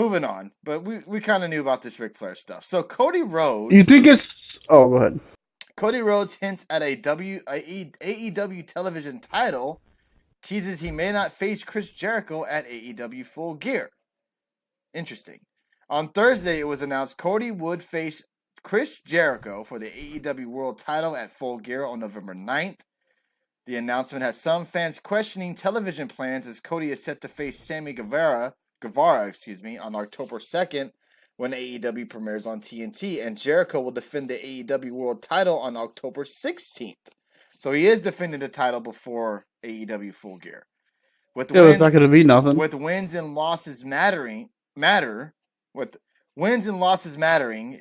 moving on. But we kind of knew about this Ric Flair stuff. So Cody Rhodes. You think it's? Oh, go ahead. Cody Rhodes hints at a AEW television title, teases he may not face Chris Jericho at AEW Full Gear. Interesting. On Thursday, it was announced Cody would face Chris Jericho for the AEW World title at Full Gear on November 9th. The announcement has some fans questioning television plans as Cody is set to face Sammy Guevara, on October 2nd when AEW premieres on TNT, and Jericho will defend the AEW World title on October 16th. So he is defending the title before AEW Full Gear. It's not going to be nothing. With wins and losses mattering, it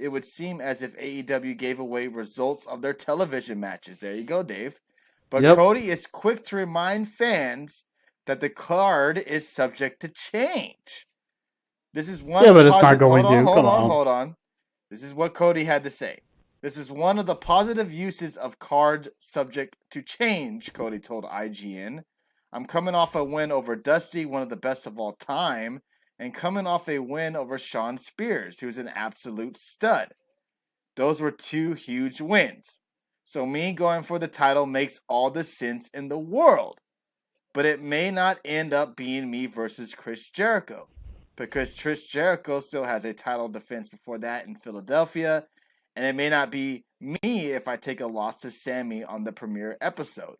would seem as if AEW gave away results of their television matches. There you go, Dave. But Cody is quick to remind fans that the card is subject to change. This is one. Yeah, but it's not going to. Hold on. This is what Cody had to say. This is one of the positive uses of card subject to change, Cody told IGN. I'm coming off a win over Dusty, one of the best of all time, and coming off a win over Shawn Spears, who's an absolute stud. Those were two huge wins. So me going for the title makes all the sense in the world. But it may not end up being me versus Chris Jericho, because Chris Jericho still has a title defense before that in Philadelphia, and it may not be me if I take a loss to Sammy on the premiere episode.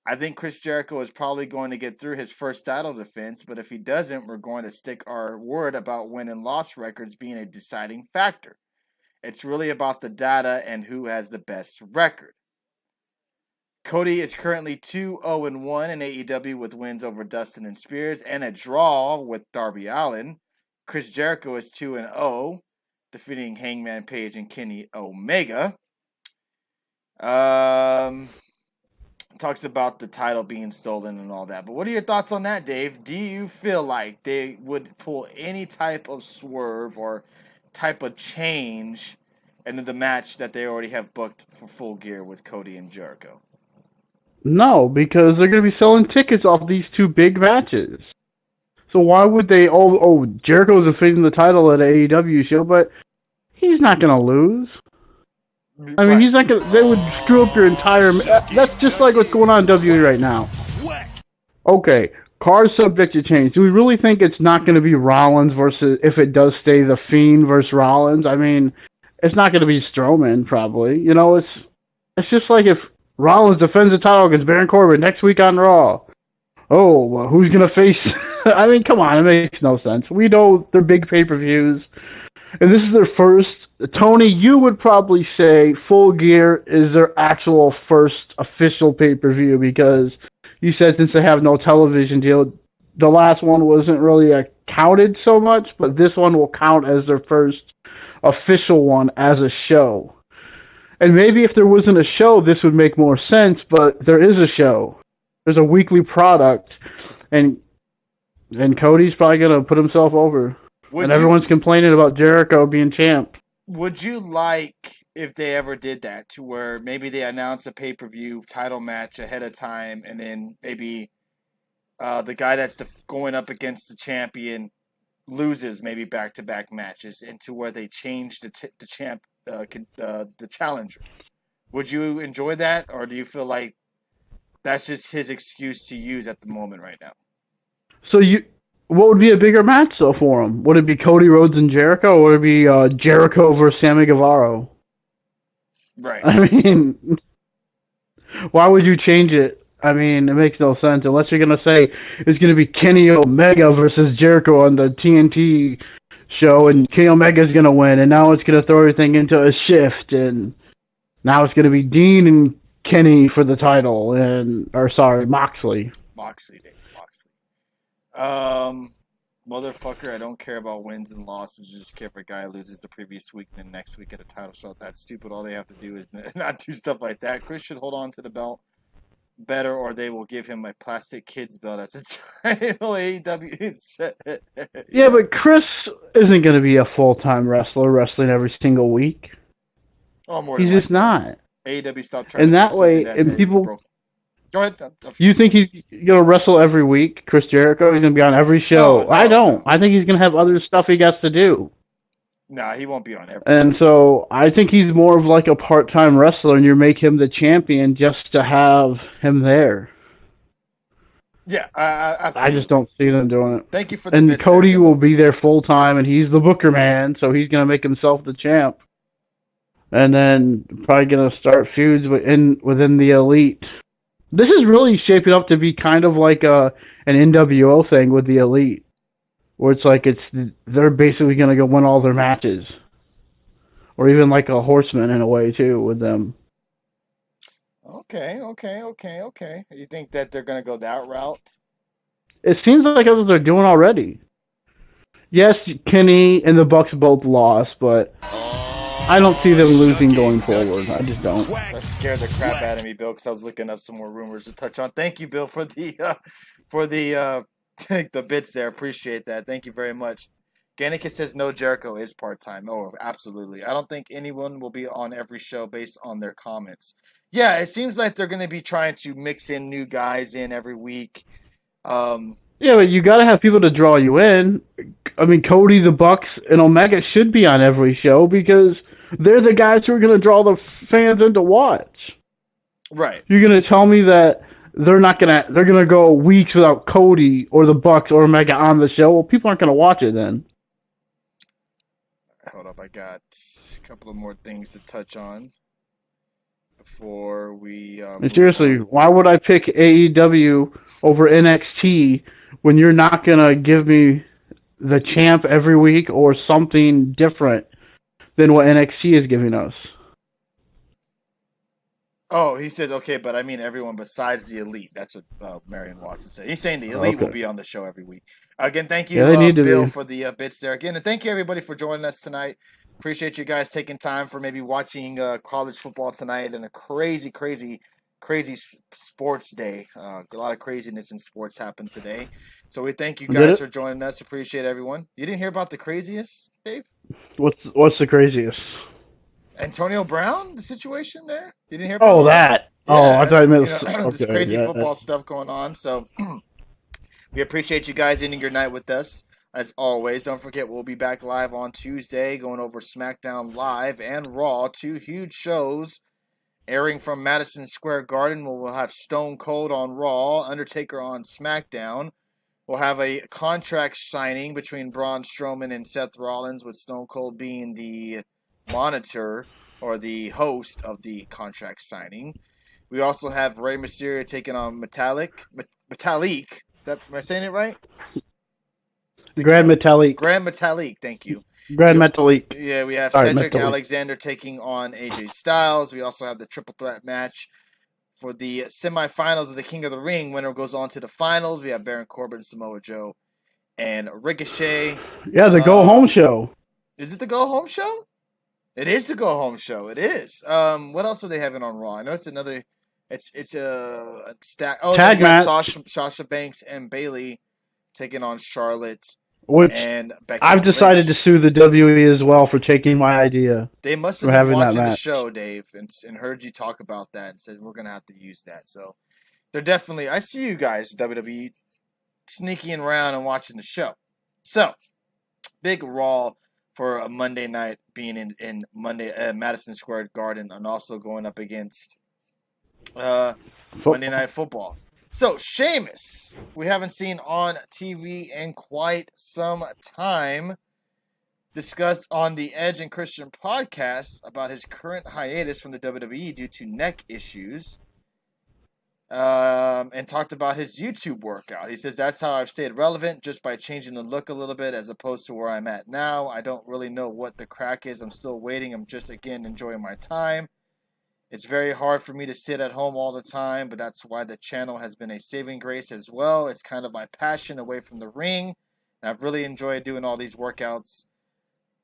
I think Chris Jericho is probably going to get through his first title defense, but if he doesn't, we're going to stick our word about win and loss records being a deciding factor. It's really about the data and who has the best record. Cody is currently 2-0-1 in AEW with wins over Dustin and Spears and a draw with Darby Allin. Chris Jericho is 2-0, defeating Hangman Page and Kenny Omega. Talks about the title being stolen and all that. But what are your thoughts on that, Dave? Do you feel like they would pull any type of swerve or type of change into the match that they already have booked for Full Gear with Cody and Jericho? No, because they're going to be selling tickets off these two big matches. So why would they... Oh, Jericho's defending the title at an AEW show, but he's not going to lose. I mean, he's not going to... They would screw up your entire... That's just like what's going on in WWE right now. Okay, card subject to change. Do we really think it's not going to be Rollins versus... If it does stay The Fiend versus Rollins? I mean, it's not going to be Strowman, probably. You know, it's just like if Rollins defends the title against Baron Corbin next week on Raw. Oh, well, who's going to face... I mean, come on, it makes no sense. We know they're big pay-per-views, and this is their first... Tony, you would probably say Full Gear is their actual first official pay-per-view because you said since they have no television deal, the last one wasn't really counted so much, but this one will count as their first official one as a show. And maybe if there wasn't a show, this would make more sense, but there is a show. There's a weekly product, and Cody's probably going to put himself over. Everyone's complaining about Jericho being champ. Would you like, if they ever did that, to where maybe they announce a pay-per-view title match ahead of time, and then maybe the guy that's going up against the champion loses maybe back-to-back matches, into where they change the challenger? Would you enjoy that, or do you feel like that's just his excuse to use at the moment right now? So what would be a bigger match, though, for him? Would it be Cody Rhodes and Jericho, or would it be Jericho versus Sammy Guevara? Right. I mean, why would you change it? I mean, it makes no sense, unless you're going to say it's going to be Kenny Omega versus Jericho on the TNT show, and Kenny Omega's going to win, and now it's going to throw everything into a shift, and now it's going to be Dean and Kenny for the title, Moxley. Moxley. Motherfucker, I don't care about wins and losses. I just care if a guy loses the previous week and then next week at a title shot. That's stupid. All they have to do is not do stuff like that. Chris should hold on to the belt better, or they will give him a plastic kid's belt as a title. AEW. Yeah, but Chris isn't going to be a full-time wrestler wrestling every single week. Oh, more He's just not. AEW stopped trying and to that way, that and people... Go ahead. You think he's gonna wrestle every week, Chris Jericho? He's gonna be on every Oh show? I no, don't. no, I think he's gonna have other stuff he got to do. nah. He won't be on every And show. so I think he's more of like a part-time wrestler, and you make him the champion just to have him there. Yeah, I just absolutely. don't see them doing it. Thank you for the And bits there, Cody will Jimbo. be there full time, and he's the Booker man, so he's gonna make himself the champ, and then probably gonna start feuds within the elite. This is really shaping up to be kind of like an NWO thing with the elite, where it's like they're basically gonna go win all their matches, or even like a horseman in a way too with them. Okay. You think that they're gonna go that route? It seems like that's what they're doing already. Yes, Kenny and the Bucks both lost, but I don't see Oh, them losing shucky going forward. I ducky. just don't. That scared the crap out of me, Bill, because I was looking up some more rumors to touch on. Thank you, Bill, for the the bits there. Appreciate that. Thank you very much. Gannicus says no, Jericho is part time. Oh, absolutely. I don't think anyone will be on every show based on their comments. Yeah, it seems like they're going to be trying to mix in new guys in every week. Um, Yeah, but you got to have people to draw you in. I mean, Cody, the Bucks, and Omega should be on every show because they're the guys who are going to draw the fans in to watch. right. You're going to tell me that they're gonna go weeks without Cody or the Bucks or Omega on the show. Well, people aren't gonna watch it then. Hold up, I got a couple of more things to touch on before we move Seriously, on. why would I pick AEW over NXT when you're not gonna give me the champ every week or something different than what NXT is giving us? Oh, he says okay, but I mean everyone besides the elite. That's what Marion Watson said. He's saying the elite will Okay. be on the show every week. Again, thank Yeah, you, they need to Bill, be. for the bits there. Again, and thank you everybody for joining us tonight. Appreciate you guys taking time for maybe watching college football tonight and a crazy sports day. A lot of craziness in sports happened today. So we thank you Did guys for it? joining us. Appreciate everyone. You didn't hear about the craziest, Dave? What's the craziest? Antonio Brown, the situation there. You didn't hear about Oh, it? that. Oh, Yeah, I thought that's you meant. this Okay, crazy yeah. football stuff going on. So we appreciate you guys ending your night with us as always. Don't forget we'll be back live on Tuesday, going over SmackDown Live and Raw, two huge shows airing from Madison Square Garden. We'll have Stone Cold on Raw, Undertaker on SmackDown. We'll have a contract signing between Braun Strowman and Seth Rollins, with Stone Cold being the monitor or the host of the contract signing. We also have Rey Mysterio taking on Metalik. Am I saying it right? I think Grand so. Metalik. Grand Metalik. Thank you. Grand Metalik. Yeah, we have Sorry, Cedric Metalik. Alexander taking on AJ Styles. We also have the triple threat match for the semifinals of the King of the Ring. Winner goes on to the finals. We have Baron Corbin, Samoa Joe, and Ricochet. Yeah, the go home show. Is it the go home show? It is the go home show. It is. What else are they having on Raw? I know it's another. It's a stack. Oh, they Tag got match. Sasha Banks and Bailey taking on Charlotte Which and Becky I've decided to Lynch. sue the WWE as well for taking my idea They must for have been having that watching the match. show, Dave, and heard you talk about that and said we're gonna have to use that. So they're definitely. I see you guys WWE sneaking around and watching the show. So big Raw for a Monday night being in Monday Madison Square Garden and also going up against Monday Night Football. So Sheamus, we haven't seen on TV in quite some time, discussed on the Edge and Christian podcast about his current hiatus from the WWE due to neck issues. And talked about his YouTube workout. He says, that's how I've stayed relevant, just by changing the look a little bit as opposed to where I'm at now. I don't really know what the crack is. I'm still waiting. I'm just, again, enjoying my time. It's very hard for me to sit at home all the time, but that's why the channel has been a saving grace as well. It's kind of my passion away from the ring. And I've really enjoyed doing all these workouts.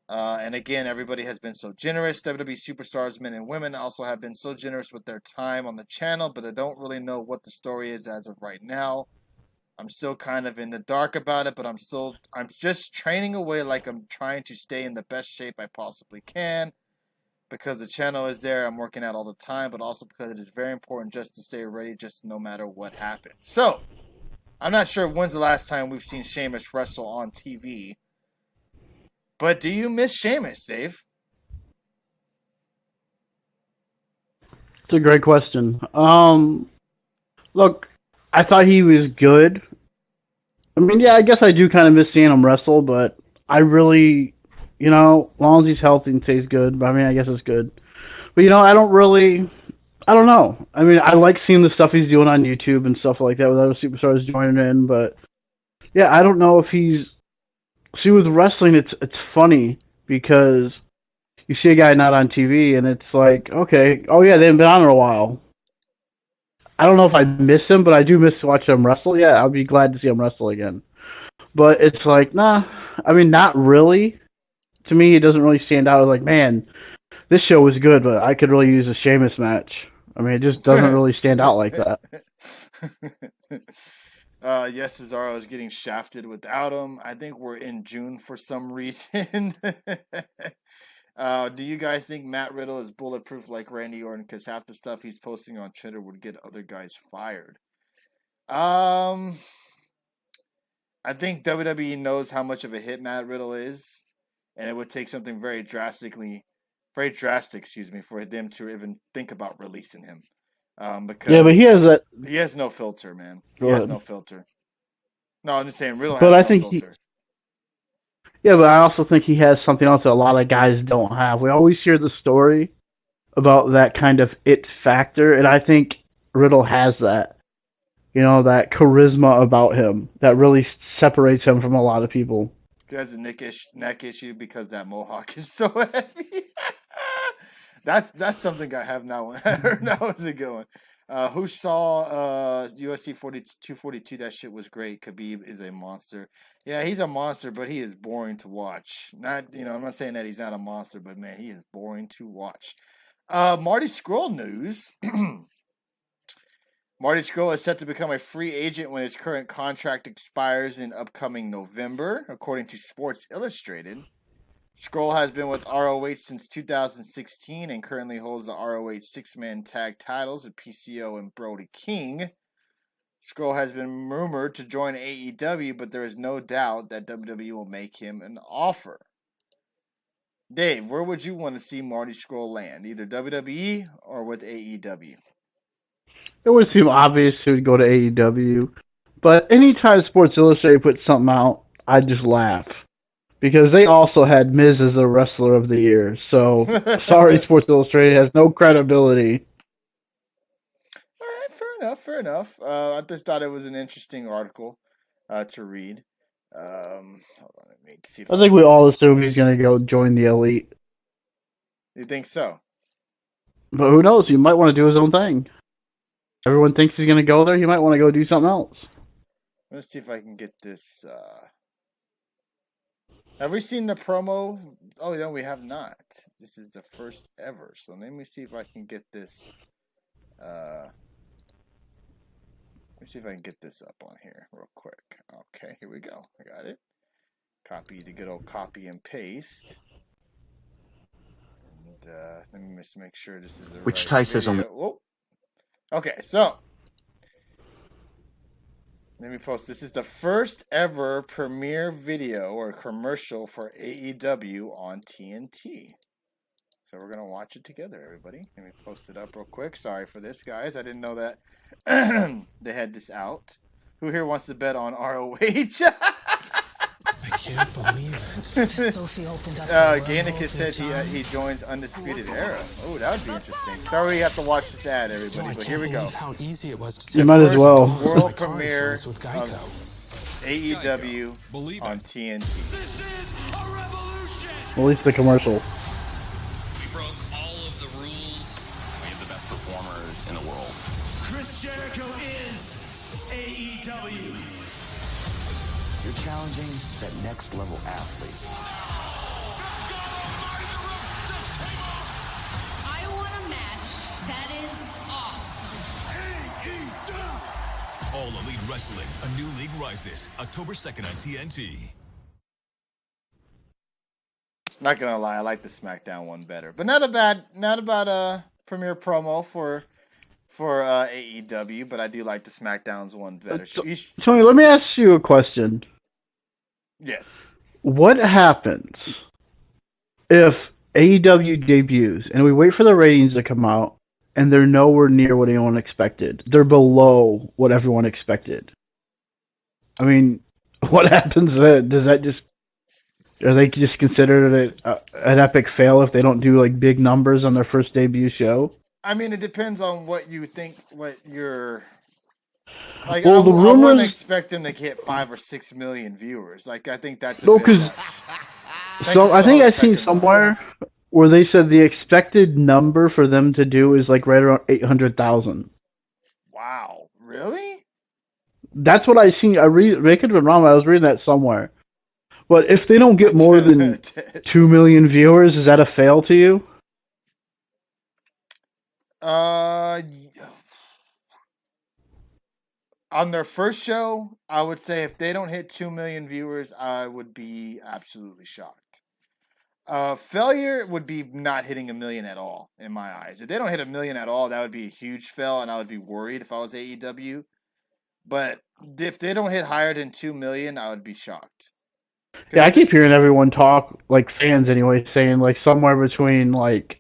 And again, everybody has been so generous. WWE superstars, men and women, also have been so generous with their time on the channel, but I don't really know what the story is as of right now. I'm still kind of in the dark about it, but I'm just training away like I'm trying to stay in the best shape I possibly can. because the channel is there. I'm working out all the time, but also because it is very important just to stay ready, just no matter what happens. So, I'm not sure when's the last time we've seen Sheamus wrestle on TV. But do you miss Sheamus, Dave? It's a great question. Look, I thought he was good. I mean, yeah, I guess I do kind of miss seeing him wrestle, but I really, as long as he's healthy and stays good, I mean, I guess it's good. But, I don't know. I mean, I like seeing the stuff he's doing on YouTube and stuff like that with other superstars joining in, but, yeah, I don't know if he's... See, with wrestling, it's funny because you see a guy not on TV, and it's like, okay, oh yeah, they haven't been on in a while. I don't know if I miss him, but I do miss watching him wrestle. Yeah, I'll be glad to see him wrestle again. But it's like, nah, I mean, not really. To me, it doesn't really stand out. Like, man, this show was good, but I could really use a Sheamus match. I mean, it just doesn't really stand out like that. Yes, Cesaro is getting shafted without him. I think we're in June for some reason. Do you guys think Matt Riddle is bulletproof like Randy Orton? Because half the stuff he's posting on Twitter would get other guys fired. I think WWE knows how much of a hit Matt Riddle is, and it would take something very drastic, for them to even think about releasing him. Because yeah, but he has no filter, man. He has no filter. No, I'm just saying Riddle has no filter. Yeah, but I also think he has something else that a lot of guys don't have. We always hear the story about that kind of it factor, and I think Riddle has that. That charisma about him that really separates him from a lot of people. He has a neck issue because that mohawk is so heavy. That's something I have now. How's it going? Who saw UFC 242? That shit was great. Khabib is a monster. Yeah, he's a monster, but he is boring to watch. I'm not saying that he's not a monster, but man, he is boring to watch. Marty Scurll news. Marty Scurll is set to become a free agent when his current contract expires in upcoming November, according to Sports Illustrated. Scurll has been with ROH since 2016 and currently holds the ROH six-man tag titles with PCO and Brody King. Scurll has been rumored to join AEW, but there is no doubt that WWE will make him an offer. Dave, where would you want to see Marty Scurll land? Either WWE or with AEW? It would seem obvious he would go to AEW, but anytime Sports Illustrated puts something out, I just laugh. Because they also had Miz as the Wrestler of the Year. So, sorry, Sports Illustrated has no credibility. All right, fair enough. I just thought it was an interesting article to read. Hold on, let me see. I think we all assume he's going to go join the Elite. You think so? But who knows? He might want to do his own thing. Everyone thinks he's going to go there. He might want to go do something else. Let's see if I can get this... Have we seen the promo? Oh, no, we have not. This is the first ever. So let me see if I can get this. Let me see if I can get this up on here real quick. Okay, here we go. I got it. Copy the good old copy and paste. And let me just make sure this is the Which right Ty says on the... Whoa. Okay, so let me post. This is the first ever premiere video or commercial for AEW on TNT. So we're going to watch it together, everybody. Let me post it up real quick. Sorry for this, guys. I didn't know that they had this out. Who here wants to bet on ROH? I can't believe it. Sophie opened up Gannick said he joins Undisputed Era. Oh, that would be interesting. Sorry you have to watch this ad, everybody, but here we go. How easy it was to You might as well. World premiere of AEW on TNT. At least the commercial. We broke all of the rules. We have the best performers in the world. Chris Jericho is AEW. You're challenging that next level athlete. I want a match that is awesome. All Elite Wrestling, a new league rises. October 2nd on TNT. Not gonna lie, I like the SmackDown one better, but not a bad premiere promo for AEW. But I do like the SmackDown's one better. Tony, let me ask you a question. Yes. What happens if AEW debuts and we wait for the ratings to come out and they're nowhere near what anyone expected? They're below what everyone expected. I mean, what happens then? Are they just considered it an epic fail if they don't do like big numbers on their first debut show? I mean, it depends on what you think. What you're like. Well, I rumors... wouldn't expect them to get 5 or 6 million viewers. Like, I think that's no, because I think I've seen somewhere where they said the expected number for them to do is like right around 800,000. Wow, really? That's what I seen. They could have been wrong. I was reading that somewhere. But if they don't get more than 2 million viewers, is that a fail to you? On their first show, I would say if they don't hit 2 million viewers, I would be absolutely shocked. Failure would be not hitting 1 million at all, in my eyes. If they don't hit 1 million at all, that would be a huge fail, and I would be worried if I was AEW. But if they don't hit higher than 2 million, I would be shocked. Yeah, I keep hearing everyone talk, like fans anyway, saying like somewhere between like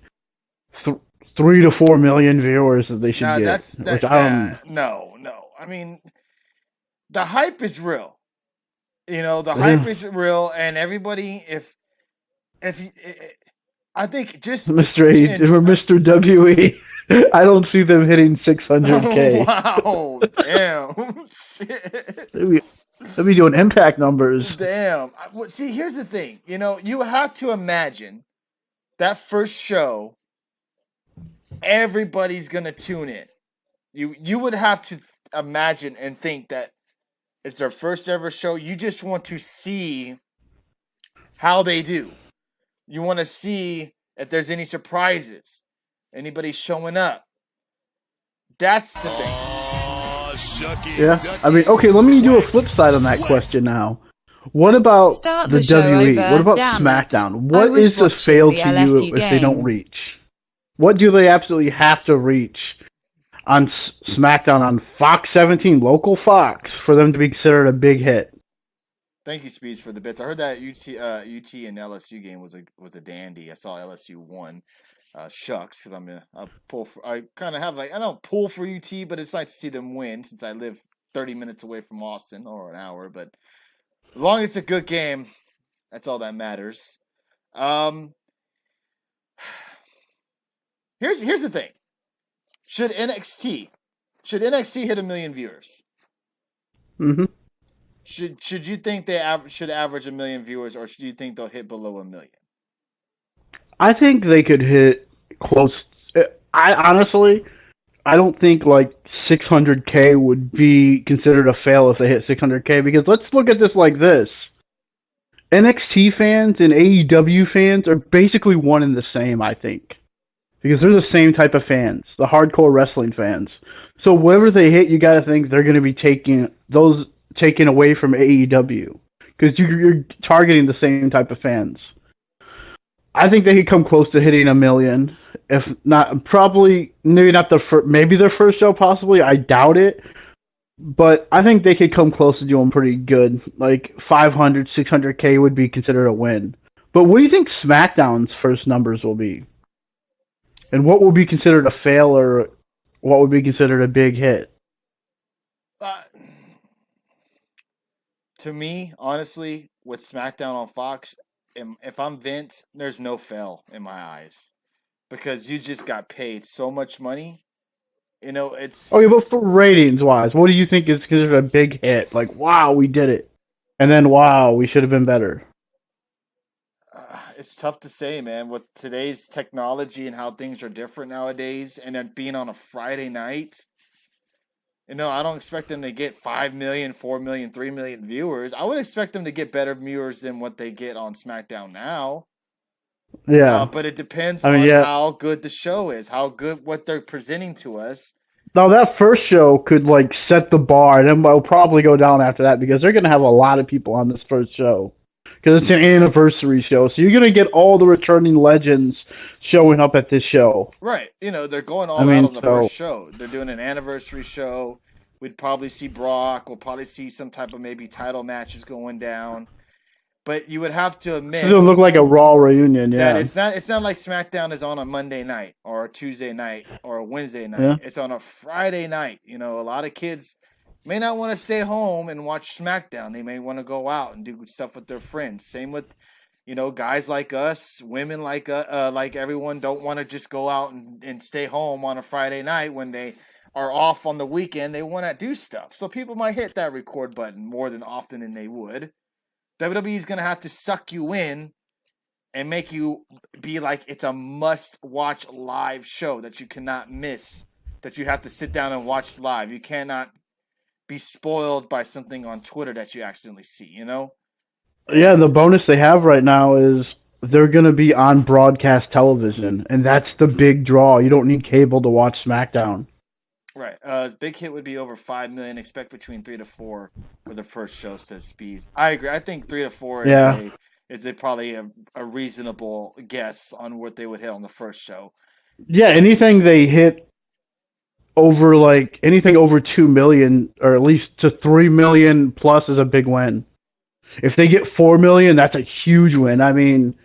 3 to 4 million viewers that they should get. No. I mean, the hype is real. The hype is real, and everybody, if I think just Mr. WE, I don't see them hitting 600K. Oh, wow, damn, shit. They'll be doing impact numbers. Damn. See, here's the thing. You have to imagine that first show, everybody's going to tune in. You would have to imagine and think that it's their first ever show. You just want to see how they do. You want to see if there's any surprises. Anybody showing up. That's the thing. Yeah, I mean, okay, let me do a flip side on that question now. What about the WE? What about SmackDown? What is the fail to you if they don't reach? What do they absolutely have to reach on SmackDown on Fox 17, local Fox, for them to be considered a big hit? Thank you, Speeds, for the bits. I heard that UT and LSU game was a dandy. I saw LSU won. Shucks, because I kind of have I don't pull for UT, but it's nice to see them win since I live 30 minutes away from Austin, or an hour. But as long as it's a good game, that's all that matters. Here's the thing: should NXT hit 1 million viewers? Mm-hmm. Should you think they should average 1 million viewers, or should you think they'll hit below 1 million? I think they could hit close. I don't think like 600K would be considered a fail if they hit 600K, because let's look at this like this. NXT fans and AEW fans are basically one and the same, I think. Because they're the same type of fans, the hardcore wrestling fans. So whatever they hit, you gotta think they're gonna be taking away from AEW. Because you're targeting the same type of fans. I think they could come close to hitting 1 million. If not, probably, maybe not maybe their first show, possibly. I doubt it. But I think they could come close to doing pretty good. Like 500, 600K would be considered a win. But what do you think SmackDown's first numbers will be? And what will be considered a fail, or what would be considered a big hit? To me, honestly, with SmackDown on Fox, if I'm Vince, there's no fail in my eyes, because you just got paid so much money. It's okay. But for ratings wise, what do you think is considered a big hit? Like, wow, we did it, and then wow, we should have been better. It's tough to say, man. With today's technology and how things are different nowadays, and then being on a Friday night. I don't expect them to get 5 million, 4 million, 3 million viewers. I would expect them to get better viewers than what they get on SmackDown now. Yeah. But it depends on how good the show is, how good what they're presenting to us. Now, that first show could, set the bar, and then we'll probably go down after that, because they're going to have a lot of people on this first show. because it's an anniversary show. So you're going to get all the returning legends showing up at this show. Right. They're going all I mean, out on the first show. They're doing an anniversary show. We'd probably see Brock. We'll probably see some type of maybe title matches going down. But you would have to admit it'll look like a Raw reunion, that yeah. it's not like SmackDown is on a Monday night or a Tuesday night or a Wednesday night. Yeah. It's on a Friday night. A lot of kids may not want to stay home and watch SmackDown. They may want to go out and do stuff with their friends. Same with guys like us, women like everyone don't want to just go out and stay home on a Friday night when they are off on the weekend. They want to do stuff. So people might hit that record button more than often than they would. WWE is going to have to suck you in and make you be like it's a must-watch live show that you cannot miss, that you have to sit down and watch live. You cannot be spoiled by something on Twitter that you accidentally see, Yeah, the bonus they have right now is they're going to be on broadcast television, and that's the big draw. You don't need cable to watch SmackDown. Right. Big hit would be over 5 million. Expect between 3 to 4 for the first show, says Speeds. I agree. I think 3 to 4 is probably a reasonable guess on what they would hit on the first show. Yeah, anything they hit over anything over 2 million or at least to 3 million plus is a big win. If they get 4 million, that's a huge win. I mean,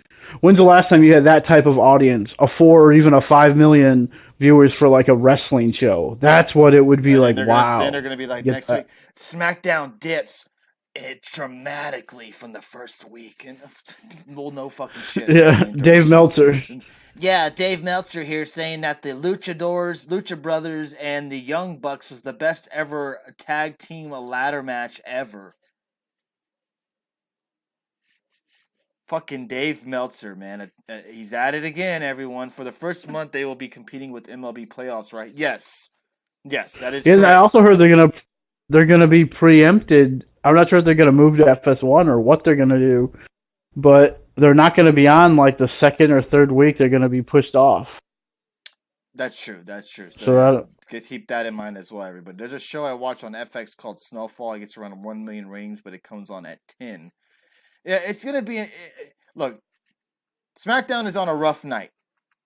when's the last time you had that type of audience? A 4 or even a 5 million viewers for a wrestling show. That's what it would be like, wow. Then they're going to be like next week, SmackDown dips it dramatically from the first week. And we'll know fucking shit. Yeah, Dave Meltzer. Yeah, Dave Meltzer here saying that the Lucha Brothers, and the Young Bucks was the best ever tag team ladder match ever. Fucking Dave Meltzer, man. He's at it again, everyone. For the first month, they will be competing with MLB playoffs, right? Yes, that is correct. I also heard they're gonna be preempted. I'm not sure if they're gonna move to FS1 or what they're gonna do, but they're not gonna be on the second or third week. They're gonna be pushed off. That's true. So keep that in mind as well, everybody. There's a show I watch on FX called Snowfall. It gets around 1 million ratings, but it comes on at 10. Yeah, it's going to be... Look, SmackDown is on a rough night,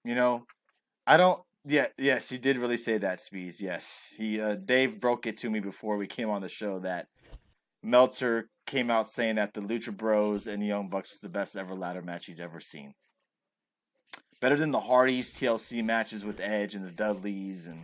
I don't... Yeah, yes, you did really say that, Speeds. Yes. Dave broke it to me before we came on the show that Meltzer came out saying that the Lucha Bros and the Young Bucks was the best ever ladder match he's ever seen. Better than the Hardys TLC matches with Edge and the Dudleys and